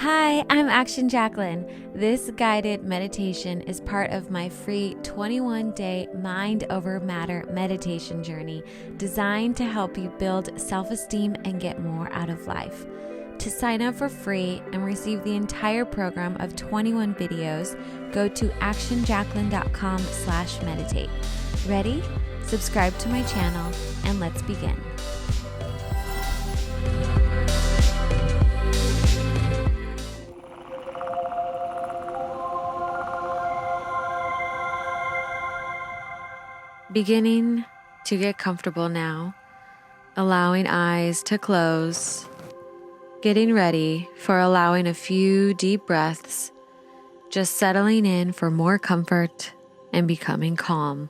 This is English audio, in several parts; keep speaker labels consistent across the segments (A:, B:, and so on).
A: Hi, I'm Action Jacquelyn. This guided meditation is part of my free 21-day Mind Over Matter meditation journey designed to help you build self-esteem and get more out of life. To sign up for free and receive the entire program of 21 videos, go to actionjacquelyn.com/meditate. Ready? Subscribe to my channel and let's begin. Beginning to get comfortable now, allowing eyes to close, getting ready for allowing a few deep breaths, just settling in for more comfort and becoming calm.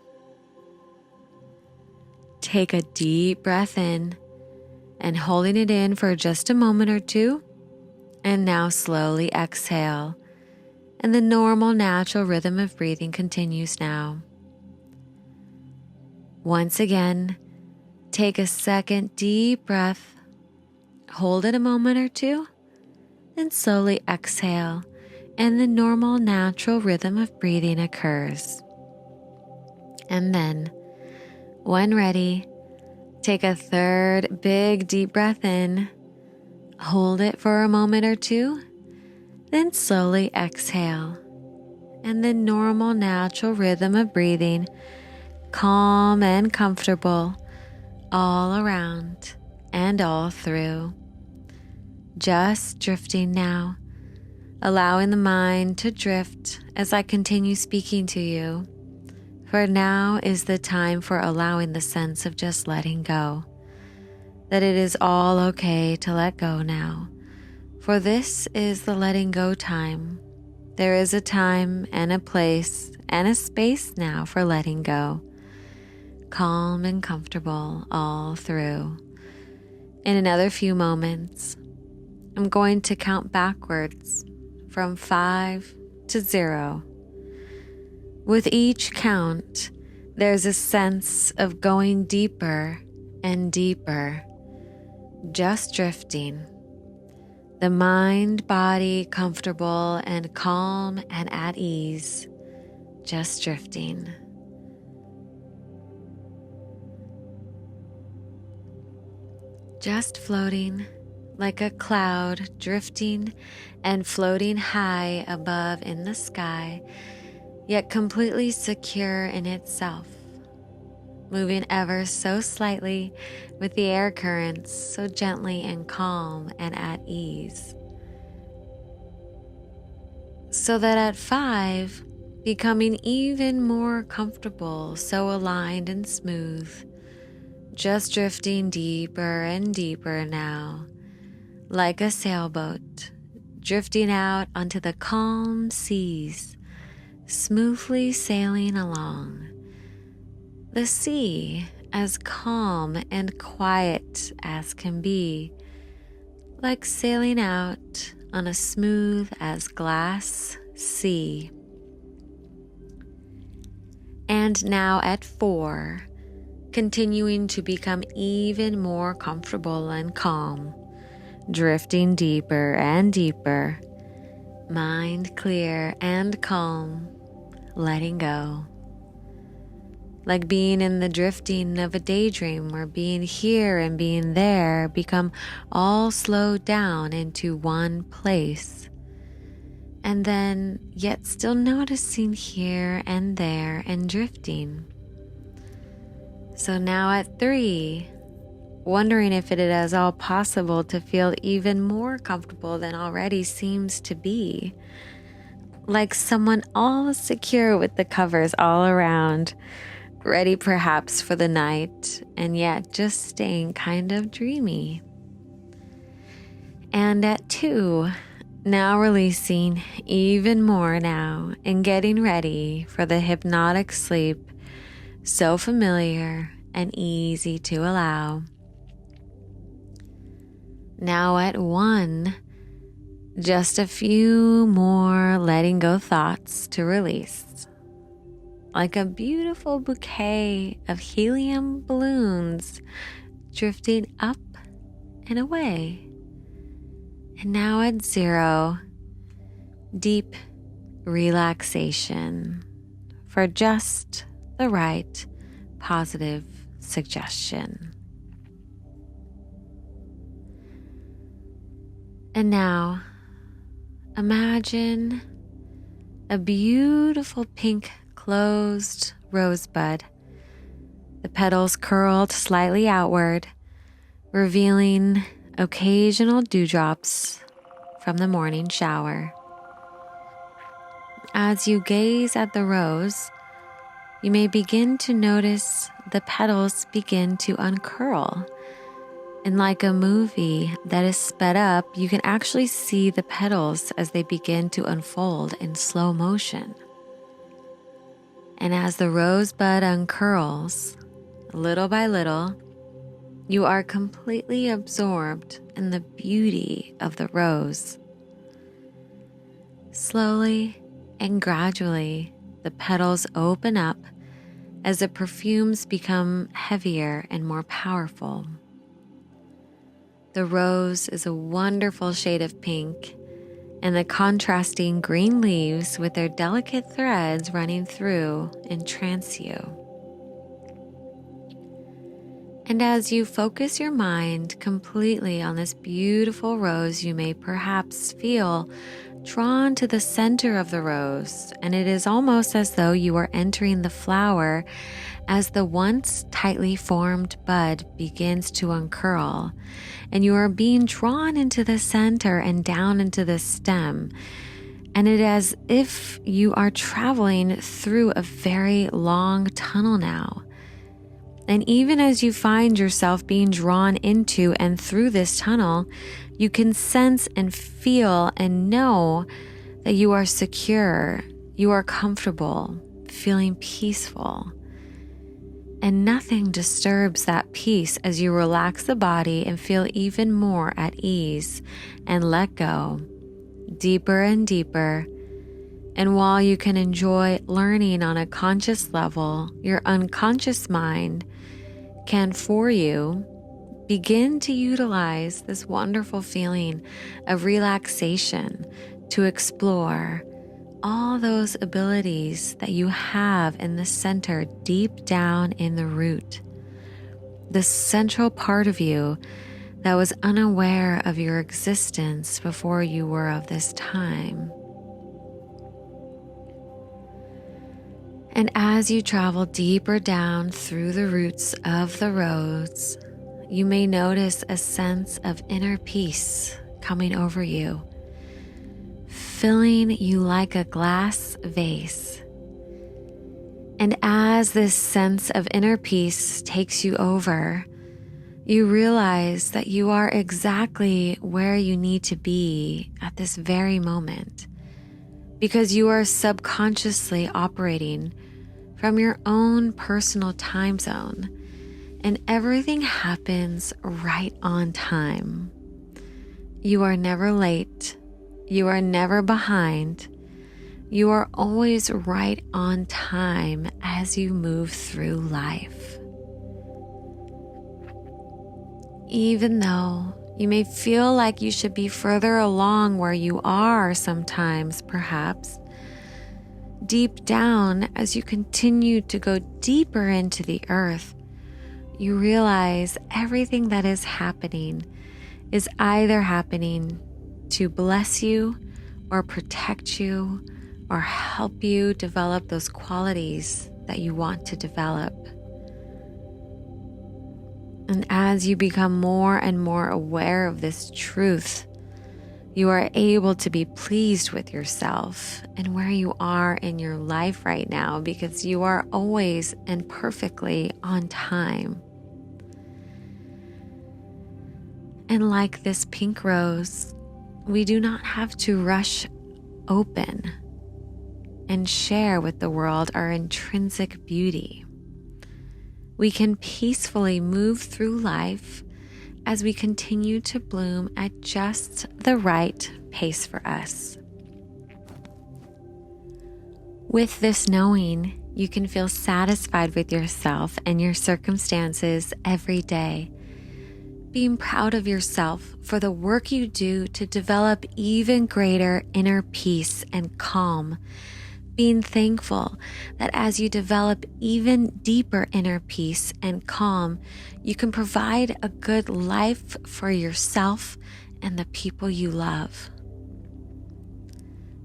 A: Take a deep breath in and holding it in for just a moment or two, and now slowly exhale, and the normal natural rhythm of breathing continues now. Once again, take a second deep breath, hold it a moment or two, then slowly exhale, and the normal natural rhythm of breathing occurs. And then, when ready, take a third big deep breath in, hold it for a moment or two, then slowly exhale, and the normal natural rhythm of breathing, calm and comfortable all around and all through. Just drifting now, allowing the mind to drift as I continue speaking to you. For now is the time for allowing the sense of just letting go, that it is all okay to let go now. For this is the letting go time. There is a time and a place and a space now for letting go. Calm and comfortable all through. In another few moments, I'm going to count backwards from 5 to 0. With each count, there's a sense of going deeper and deeper, just drifting. The mind, body comfortable and calm and at ease, just drifting. Just floating like a cloud, drifting and floating high above in the sky, yet completely secure in itself, moving ever so slightly with the air currents, so gently and calm and at ease. So that at 5, becoming even more comfortable, so aligned and smooth, just drifting deeper and deeper now, like a sailboat, drifting out onto the calm seas, smoothly sailing along. The sea as calm and quiet as can be, like sailing out on a smooth as glass sea. And now at 4, continuing to become even more comfortable and calm, drifting deeper and deeper, mind clear and calm, letting go. Like being in the drifting of a daydream where being here and being there become all slowed down into one place. And then yet still noticing here and there and drifting. So now at 3, wondering if it is all possible to feel even more comfortable than already seems to be. Like someone all secure with the covers all around, ready perhaps for the night, and yet just staying kind of dreamy. And at 2, now releasing even more now and getting ready for the hypnotic sleep, so familiar and easy to allow. Now at 1, just a few more letting go thoughts to release. Like a beautiful bouquet of helium balloons drifting up and away. And now at 0, deep relaxation for just the right positive suggestion. And now, imagine a beautiful pink closed rosebud, the petals curled slightly outward, revealing occasional dewdrops from the morning shower. As you gaze at the rose, you may begin to notice the petals begin to uncurl. And like a movie that is sped up, you can actually see the petals as they begin to unfold in slow motion. And as the rosebud uncurls, little by little, you are completely absorbed in the beauty of the rose. Slowly and gradually, the petals open up as the perfumes become heavier and more powerful. The rose is a wonderful shade of pink, and the contrasting green leaves with their delicate threads running through entrance you. And as you focus your mind completely on this beautiful rose, you may perhaps feel drawn to the center of the rose, and it is almost as though you are entering the flower as the once tightly formed bud begins to uncurl, and you are being drawn into the center and down into the stem. And it is as if you are traveling through a very long tunnel now. And even as you find yourself being drawn into and through this tunnel, you can sense and feel and know that you are secure, you are comfortable, feeling peaceful. And nothing disturbs that peace as you relax the body and feel even more at ease and let go deeper and deeper. And while you can enjoy learning on a conscious level, your unconscious mind can, for you, begin to utilize this wonderful feeling of relaxation to explore all those abilities that you have in the center, deep down in the root, the central part of you that was unaware of your existence before you were of this time. And as you travel deeper down through the roots of the rose, you may notice a sense of inner peace coming over you, filling you like a glass vase. And as this sense of inner peace takes you over, you realize that you are exactly where you need to be at this very moment, because you are subconsciously operating from your own personal time zone, and everything happens right on time. You are never late. You are never behind. You are always right on time as you move through life. Even though you may feel like you should be further along where you are sometimes, perhaps, deep down, as you continue to go deeper into the earth, you realize everything that is happening is either happening to bless you or protect you or help you develop those qualities that you want to develop. And as you become more and more aware of this truth, you are able to be pleased with yourself and where you are in your life right now, because you are always and perfectly on time. And like this pink rose, we do not have to rush open and share with the world our intrinsic beauty. We can peacefully move through life as we continue to bloom at just the right pace for us. With this knowing, you can feel satisfied with yourself and your circumstances every day, being proud of yourself for the work you do to develop even greater inner peace and calm. Being thankful that as you develop even deeper inner peace and calm, you can provide a good life for yourself and the people you love.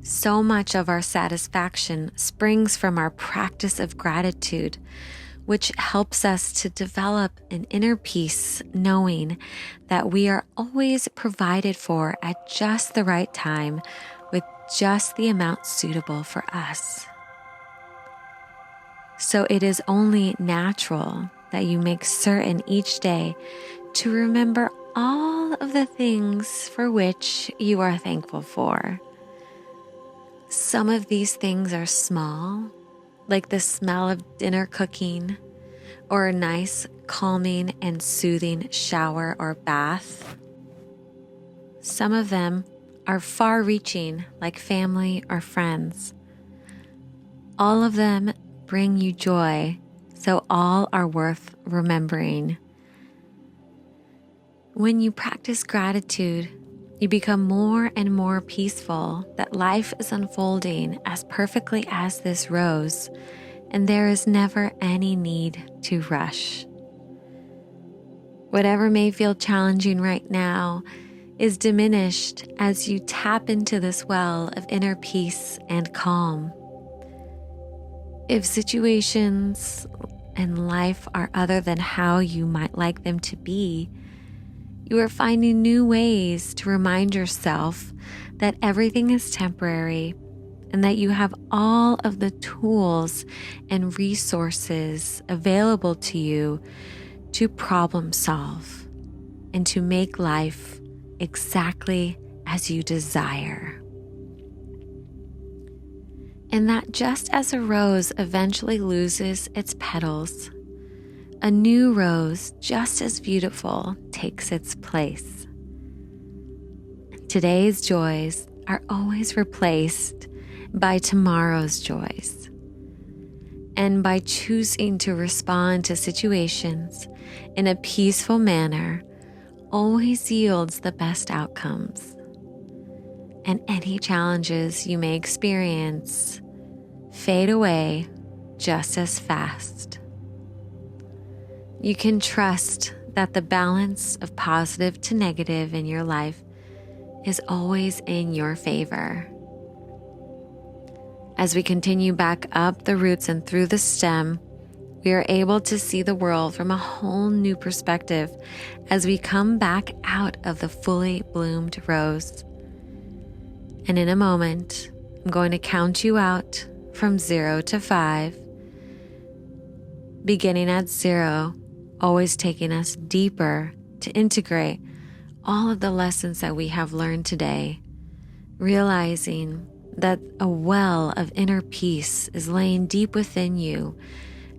A: So much of our satisfaction springs from our practice of gratitude, which helps us to develop an inner peace, knowing that we are always provided for at just the right time with just the amount suitable for us. So it is only natural that you make certain each day to remember all of the things for which you are thankful for. Some of these things are small, like the smell of dinner cooking, or a nice, calming and soothing shower or bath. Some of them are far-reaching, like family or friends. All of them bring you joy, so all are worth remembering. When you practice gratitude, you become more and more peaceful that life is unfolding as perfectly as this rose, and there is never any need to rush. Whatever may feel challenging right now is diminished as you tap into this well of inner peace and calm. If situations and life are other than how you might like them to be, you are finding new ways to remind yourself that everything is temporary and that you have all of the tools and resources available to you to problem solve and to make life exactly as you desire. And that just as a rose eventually loses its petals, a new rose just as beautiful takes its place. Today's joys are always replaced by tomorrow's joys. And by choosing to respond to situations in a peaceful manner always yields the best outcomes. And any challenges you may experience fade away just as fast. You can trust that the balance of positive to negative in your life is always in your favor. As we continue back up the roots and through the stem, we are able to see the world from a whole new perspective as we come back out of the fully bloomed rose. And in a moment, I'm going to count you out from 0 to 5, beginning at 0, always taking us deeper to integrate all of the lessons that we have learned today, realizing that a well of inner peace is laying deep within you,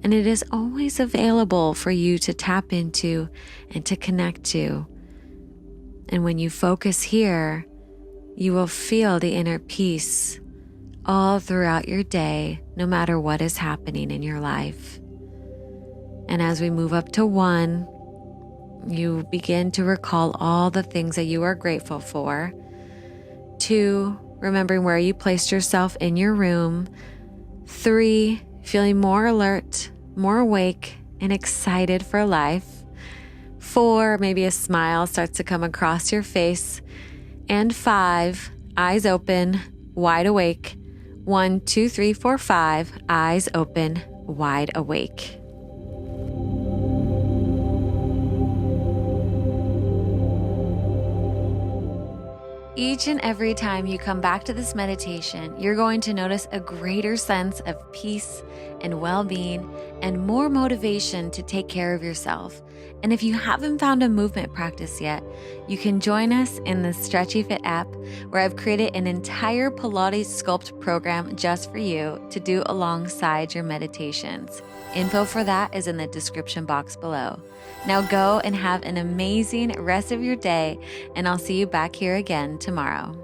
A: and it is always available for you to tap into and to connect to. And when you focus here, you will feel the inner peace all throughout your day, no matter what is happening in your life. And as we move up to 1, you begin to recall all the things that you are grateful for. 2, remembering where you placed yourself in your room. 3, feeling more alert, more awake, and excited for life. 4, maybe a smile starts to come across your face. And 5, eyes open, wide awake. 1, 2, 3, 4, 5, eyes open, wide awake. Each and every time you come back to this meditation, you're going to notice a greater sense of peace and well-being and more motivation to take care of yourself. And if you haven't found a movement practice yet, you can join us in the Stretchy Fit app, where I've created an entire Pilates sculpt program just for you to do alongside your meditations. Info for that is in the description box below. Now go and have an amazing rest of your day, and I'll see you back here again tomorrow.